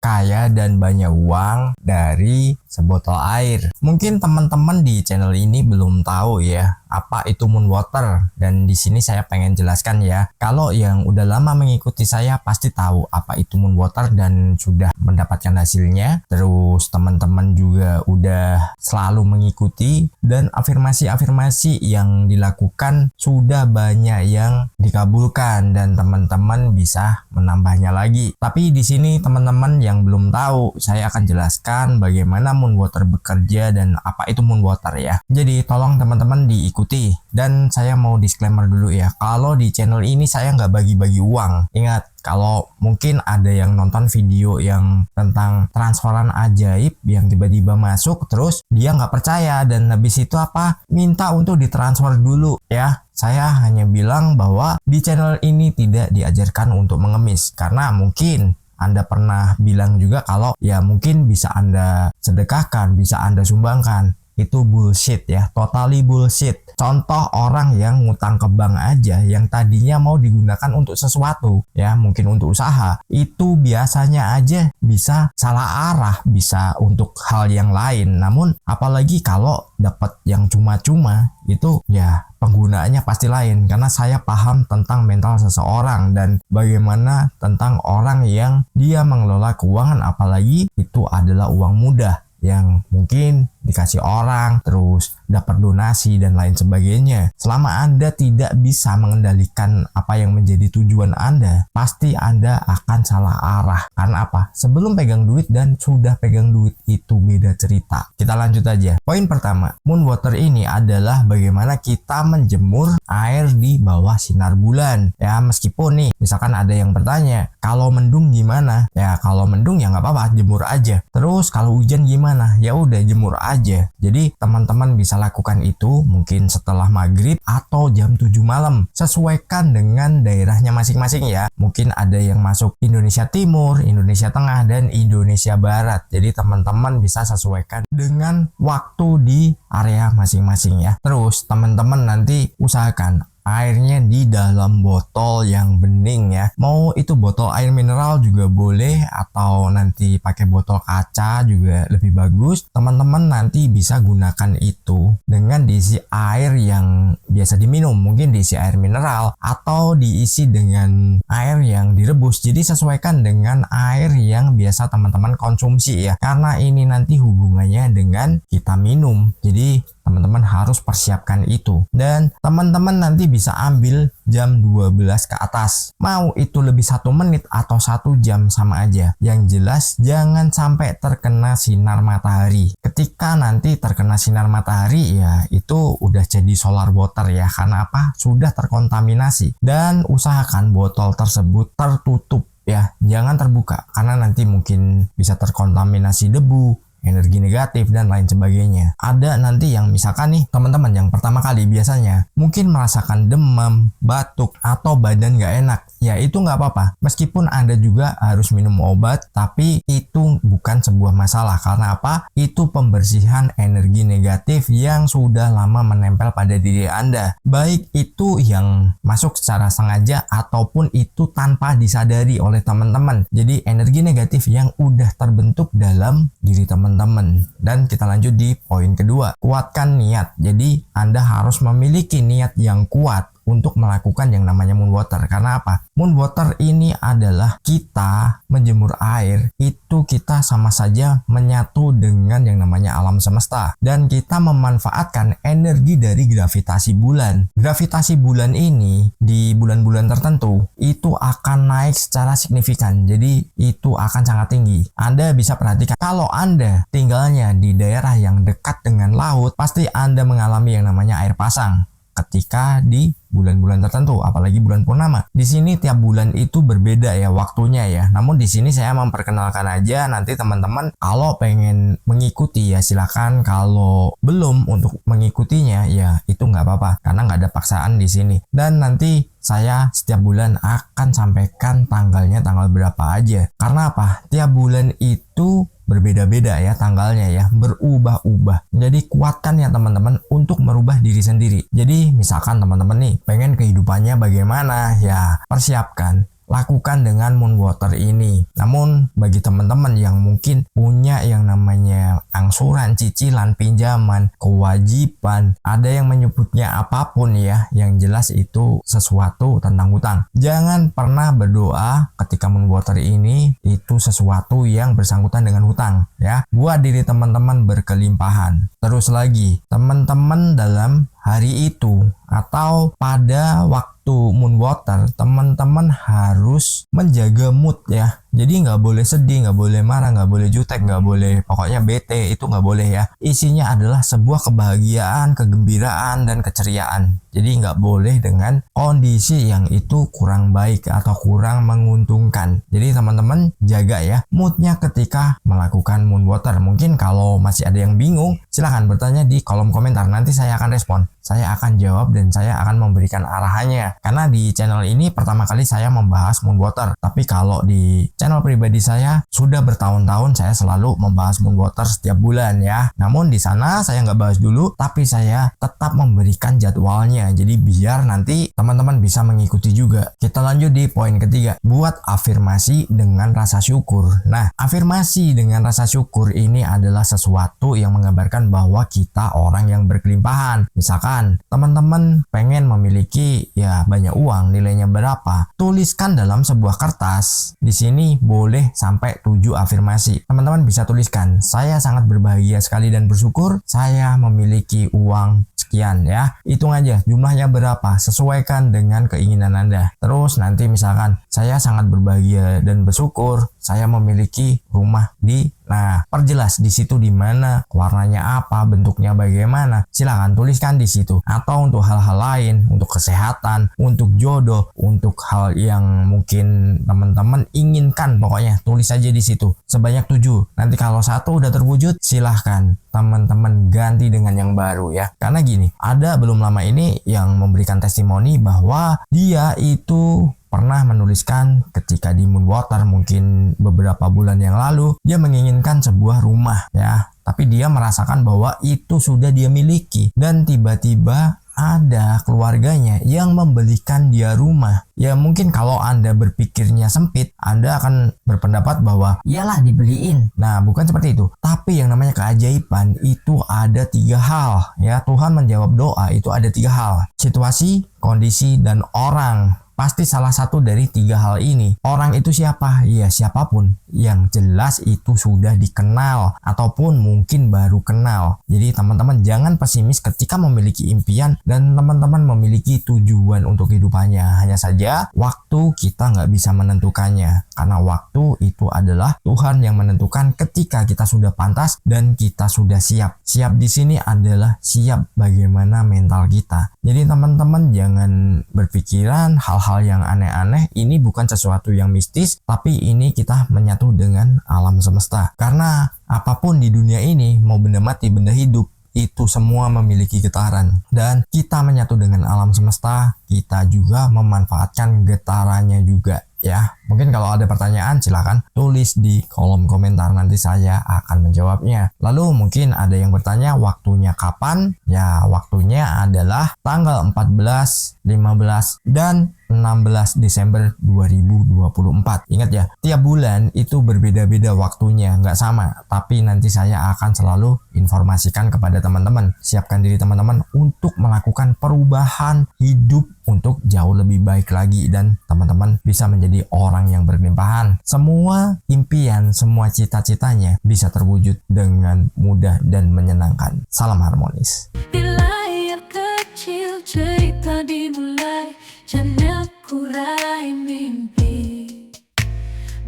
kaya dan banyak uang dari sebotol air. Mungkin teman-teman di channel ini belum tahu ya apa itu Moon Water, dan di sini saya pengen jelaskan ya. Kalau yang udah lama mengikuti saya pasti tahu apa itu Moon Water dan sudah mendapatkan hasilnya. Terus teman-teman juga udah selalu mengikuti dan afirmasi-afirmasi yang dilakukan sudah banyak yang dikabulkan dan teman-teman bisa menambahnya lagi. Tapi di sini teman-teman yang belum tahu, saya akan jelaskan bagaimana Moon Water bekerja dan apa itu Moon Water ya. Jadi tolong teman-teman diikuti. Dan saya mau disclaimer dulu ya, kalau di channel ini saya nggak bagi-bagi uang. Ingat, kalau mungkin ada yang nonton video yang tentang transferan ajaib yang tiba-tiba masuk terus dia nggak percaya dan habis itu minta untuk ditransfer dulu ya. Saya hanya bilang bahwa di channel ini tidak diajarkan untuk mengemis, karena mungkin Anda pernah bilang juga kalau ya mungkin bisa Anda sedekahkan, bisa Anda sumbangkan. Itu bullshit ya, totally bullshit. Contoh orang yang ngutang ke bank aja yang tadinya mau digunakan untuk sesuatu ya, mungkin untuk usaha, itu biasanya aja bisa salah arah, bisa untuk hal yang lain. Namun apalagi kalau dapat yang cuma-cuma, itu ya penggunaannya pasti lain, karena saya paham tentang mental seseorang dan bagaimana tentang orang yang dia mengelola keuangan, apalagi itu adalah uang mudah yang mungkin dikasih orang, terus dapat donasi dan lain sebagainya. Selama Anda tidak bisa mengendalikan apa yang menjadi tujuan Anda, pasti Anda akan salah arah. Karena apa? Sebelum pegang duit dan sudah pegang duit itu beda cerita. Kita lanjut aja. Poin pertama, Moon Water ini adalah bagaimana kita menjemur air di bawah sinar bulan. Ya, meskipun nih, misalkan ada yang bertanya, kalau mendung gimana? Ya, kalau mendung ya nggak apa-apa, jemur aja. Terus kalau hujan gimana? Ya udah, jemur aja. Jadi teman-teman bisa lakukan itu mungkin setelah maghrib atau jam 7 malam. Sesuaikan dengan daerahnya masing-masing ya. Mungkin ada yang masuk Indonesia Timur, Indonesia Tengah, dan Indonesia Barat. Jadi teman-teman bisa sesuaikan dengan waktu di area masing-masing ya. Terus teman-teman nanti usahakan airnya di dalam botol yang bening ya. Mau itu botol air mineral juga boleh, atau nanti pakai botol kaca juga lebih bagus. Teman-teman nanti bisa gunakan itu dengan diisi air yang biasa diminum, mungkin diisi air mineral atau diisi dengan air yang direbus. Jadi sesuaikan dengan air yang biasa teman-teman konsumsi ya, karena ini nanti hubungannya dengan kita minum. Jadi teman-teman harus persiapkan itu, dan teman-teman nanti bisa ambil jam 12 ke atas. Mau itu lebih 1 menit atau 1 jam sama aja. Yang jelas jangan sampai terkena sinar matahari. Ketika nanti terkena sinar matahari ya itu udah jadi solar water ya, karena apa? Sudah terkontaminasi. Dan usahakan botol tersebut tertutup ya, jangan terbuka, karena nanti mungkin bisa terkontaminasi debu, energi negatif, dan lain sebagainya. Ada nanti yang misalkan nih teman-teman yang pertama kali biasanya mungkin merasakan demam, batuk, atau badan gak enak. Ya itu gak apa-apa. Meskipun Anda juga harus minum obat, tapi itu bukan sebuah masalah. Karena apa? Itu pembersihan energi negatif yang sudah lama menempel pada diri Anda. Baik itu yang masuk secara sengaja ataupun itu tanpa disadari oleh teman-teman. Jadi energi negatif yang udah terbentuk dalam diri teman-teman. Dan kita lanjut di poin kedua, kuatkan niat. Jadi Anda harus memiliki niat yang kuat untuk melakukan yang namanya Moon Water. Karena apa? Moon Water ini adalah kita menjemur air, itu kita sama saja menyatu dengan yang namanya alam semesta, dan kita memanfaatkan energi dari gravitasi bulan. Gravitasi bulan ini di bulan-bulan tertentu itu akan naik secara signifikan, jadi itu akan sangat tinggi. Anda bisa perhatikan kalau Anda tinggalnya di daerah yang dekat dengan laut, pasti Anda mengalami yang namanya air pasang ketika di bulan-bulan tertentu, apalagi bulan purnama. Di sini tiap bulan itu berbeda ya waktunya ya. Namun di sini saya memperkenalkan aja, nanti teman-teman kalau pengen mengikuti ya silakan. Kalau belum untuk mengikutinya ya itu nggak apa-apa, karena nggak ada paksaan di sini. Dan nanti saya setiap bulan akan sampaikan tanggalnya tanggal berapa aja. Karena apa? Tiap bulan itu berbeda-beda ya tanggalnya ya, berubah-ubah. Jadi kuatkan ya teman-teman untuk merubah diri sendiri. Jadi misalkan teman-teman nih pengen kehidupannya bagaimana ya, persiapkan lakukan dengan Moon Water ini. Namun bagi teman-teman yang mungkin punya yang namanya angsuran, cicilan, pinjaman, kewajiban, ada yang menyebutnya apapun ya, yang jelas itu sesuatu tentang hutang. Jangan pernah berdoa ketika Moon Water ini itu sesuatu yang bersangkutan dengan hutang ya. Buat diri teman-teman berkelimpahan. Terus lagi, teman-teman dalam hari itu atau pada waktu Moon Water, teman-teman harus menjaga mood ya. Jadi nggak boleh sedih, nggak boleh marah, nggak boleh jutek, nggak boleh pokoknya bete, itu nggak boleh ya. Isinya adalah sebuah kebahagiaan, kegembiraan, dan keceriaan. Jadi nggak boleh dengan kondisi yang itu kurang baik atau kurang menguntungkan. Jadi teman-teman jaga ya moodnya ketika melakukan Moon Water. Mungkin kalau masih ada yang bingung, silahkan bertanya di kolom komentar. Nanti saya akan respon. Saya akan jawab dan saya akan memberikan arahannya. Karena di channel ini pertama kali saya membahas Moon Water. Tapi kalau di channel pribadi saya sudah bertahun-tahun saya selalu membahas Moon Water setiap bulan ya. Namun di sana saya nggak bahas dulu, tapi saya tetap memberikan jadwalnya. Jadi biar nanti teman-teman bisa mengikuti juga. Kita lanjut di poin ketiga. Buat afirmasi dengan rasa syukur. Nah, afirmasi dengan rasa syukur ini adalah sesuatu yang menggambarkan bahwa kita orang yang berkelimpahan. Misalkan teman-teman pengen memiliki ya banyak uang, nilainya berapa? Tuliskan dalam sebuah kertas. Di sini boleh sampai 7 afirmasi. Teman-teman bisa tuliskan, saya sangat berbahagia sekali dan bersyukur saya memiliki uang sekian ya. Hitung aja jumlahnya berapa, sesuaikan dengan keinginan Anda. Terus nanti misalkan saya sangat berbahagia dan bersyukur saya memiliki rumah di, nah perjelas di situ di mana, warnanya apa, bentuknya bagaimana. Silakan tuliskan di situ. Atau untuk hal-hal lain, untuk kesehatan, untuk jodoh, untuk hal yang mungkin teman-teman inginkan, pokoknya tulis aja di situ sebanyak 7. Nanti kalau satu udah terwujud, silahkan teman-teman ganti dengan yang baru ya. Karena gini, ada belum lama ini yang memberikan testimoni bahwa dia itu pernah menuliskan ketika di Moon Water mungkin beberapa bulan yang lalu, dia menginginkan sebuah rumah ya, tapi dia merasakan bahwa itu sudah dia miliki dan tiba-tiba ada keluarganya yang membelikan dia rumah. Ya mungkin kalau Anda berpikirnya sempit, Anda akan berpendapat bahwa iyalah dibeliin. Nah bukan seperti itu. Tapi yang namanya keajaiban itu ada 3 hal ya. Tuhan menjawab doa itu ada 3 hal. Situasi, kondisi, dan orang. Pasti salah satu dari 3 hal ini. Orang itu siapa? Ya siapapun. Yang jelas itu sudah dikenal ataupun mungkin baru kenal. Jadi teman-teman jangan pesimis ketika memiliki impian dan teman-teman memiliki tujuan untuk kehidupannya. Hanya saja waktu kita nggak bisa menentukannya. Karena waktu itu adalah Tuhan yang menentukan ketika kita sudah pantas dan kita sudah siap. Siap di sini adalah siap bagaimana mental kita. Jadi teman-teman jangan berpikiran hal-hal yang aneh-aneh. Ini bukan sesuatu yang mistis, tapi ini kita menyatu dengan alam semesta. Karena apapun di dunia ini, mau benda mati, benda hidup, itu semua memiliki getaran. Dan kita menyatu dengan alam semesta, kita juga memanfaatkan getarannya juga. Ya, mungkin kalau ada pertanyaan silahkan tulis di kolom komentar, nanti saya akan menjawabnya. Lalu mungkin ada yang bertanya waktunya kapan? Ya, waktunya adalah tanggal 14, 15, dan 16 Desember 2024. Ingat ya, tiap bulan itu berbeda-beda waktunya, nggak sama. Tapi nanti saya akan selalu informasikan kepada teman-teman. Siapkan diri teman-teman untuk melakukan perubahan hidup untuk jauh lebih baik lagi. Dan teman-teman bisa menjadi orang yang berlimpahan. Semua impian, semua cita-citanya bisa terwujud dengan mudah dan menyenangkan. Salam harmonis. Di layar kecil cerita dimulai, channel Kurai Mimpi,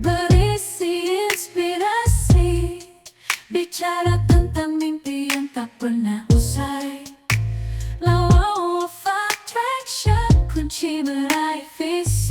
berisi inspirasi, bicara tentang mimpi yang tak pernah usai. Law of attraction, kunci meraih visi.